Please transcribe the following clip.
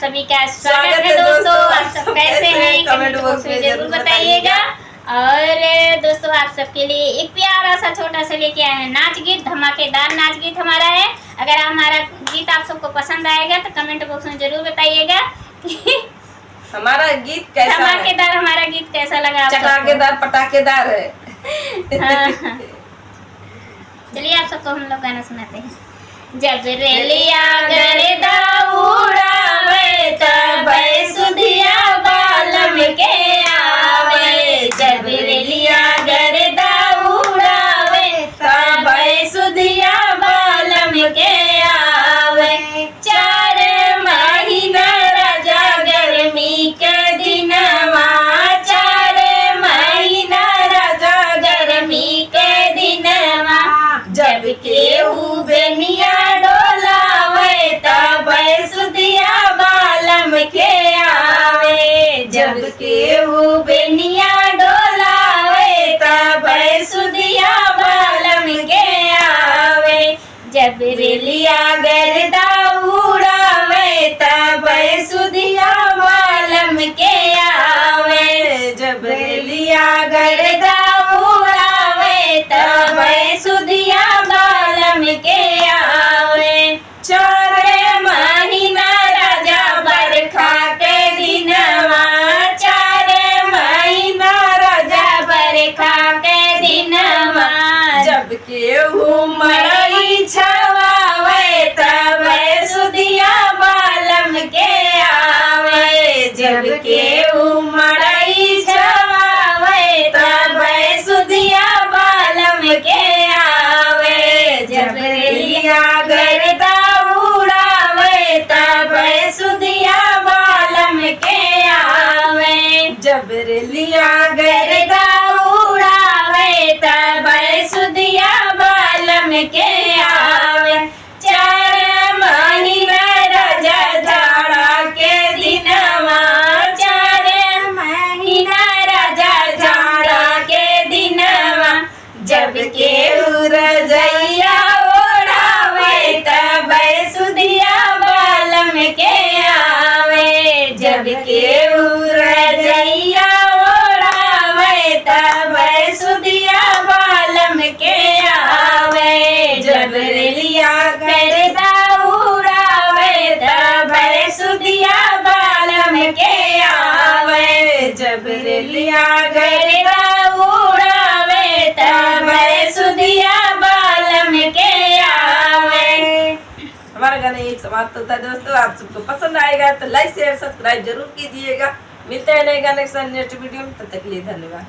सभी का स्वागत है दोस्तों। आप सब कैसे हैं कमेंट बॉक्स में जरूर बताइएगा। और दोस्तों आप सबके लिए एक प्यारा सा छोटा सा लेके आए हैं नाच गीत, धमाकेदार नाच गीत हमारा है। अगर हमारा गीत आप सबको पसंद आएगा तो कमेंट बॉक्स में जरूर बताइएगा कि हमारा गीत कैसा धमाकेदार हमारा गीत कैसा लगा। चटाकेदार पटाकेदार है। हाँ। चलिए आप सबको हम लोग गाना सुनाते हैं। जब रेलिया गरदा उड़ावे तब सुधिया बालम के आवे। जब रेलिया गरदा उड़ावे तब सुधिया बालम के आवे। 4 महीना राजा गर्मी के दिनवा, 4 महीना राजा गर्मी के दिनवा। जब केहू बेनिया डोलावे तब सुधिया बालम के आवे। जब केहू बेनिया डोलावे तब सुधिया बालम के आवे। जब रेलिया गरदा उड़ावे तब सुधिया बालम के आवे। जब रेलिया गरदा उड़ावे तब सुधिया बालम के आवे। 4 महीना राजा बरखा के दिनवा, 4 महीना राजा बरखा के दिनवा। जब केहू मरई छवावे तब सुधिया बालम के आवे। जब केहू मरई छवावे तब सुधिया बालम के आवे। जब रेलिया गरदा उड़ावे तब सुधिया बालम के आवे। जब रेलिया गरदा उड़ावे तब सुधिया बालम के आवे। 4 महीना राजा जाड़ा के दिनवा, 4 महीना राजा जाड़ा के दिनवा। जब केहू रजैया ओढ़ावे तब सुधिया बालम के आवे। जब केहू रजैया ओढ़ावे तब सुधिया बालम के आवे। जब रेलिया गरदा उड़ावे तब सुधिया बालम के आवे। जब रेलिया गरदा उड़ावे तब सुधिया बालम के आवे। हमारा गाना यही समाप्त होता है दोस्तों। आप सबको पसंद आएगा तो लाइक शेयर सब्सक्राइब जरूर कीजिएगा। मिलते हैं नए गाने के साथ नेक्स्ट वीडियो में। तब तक के लिए धन्यवाद।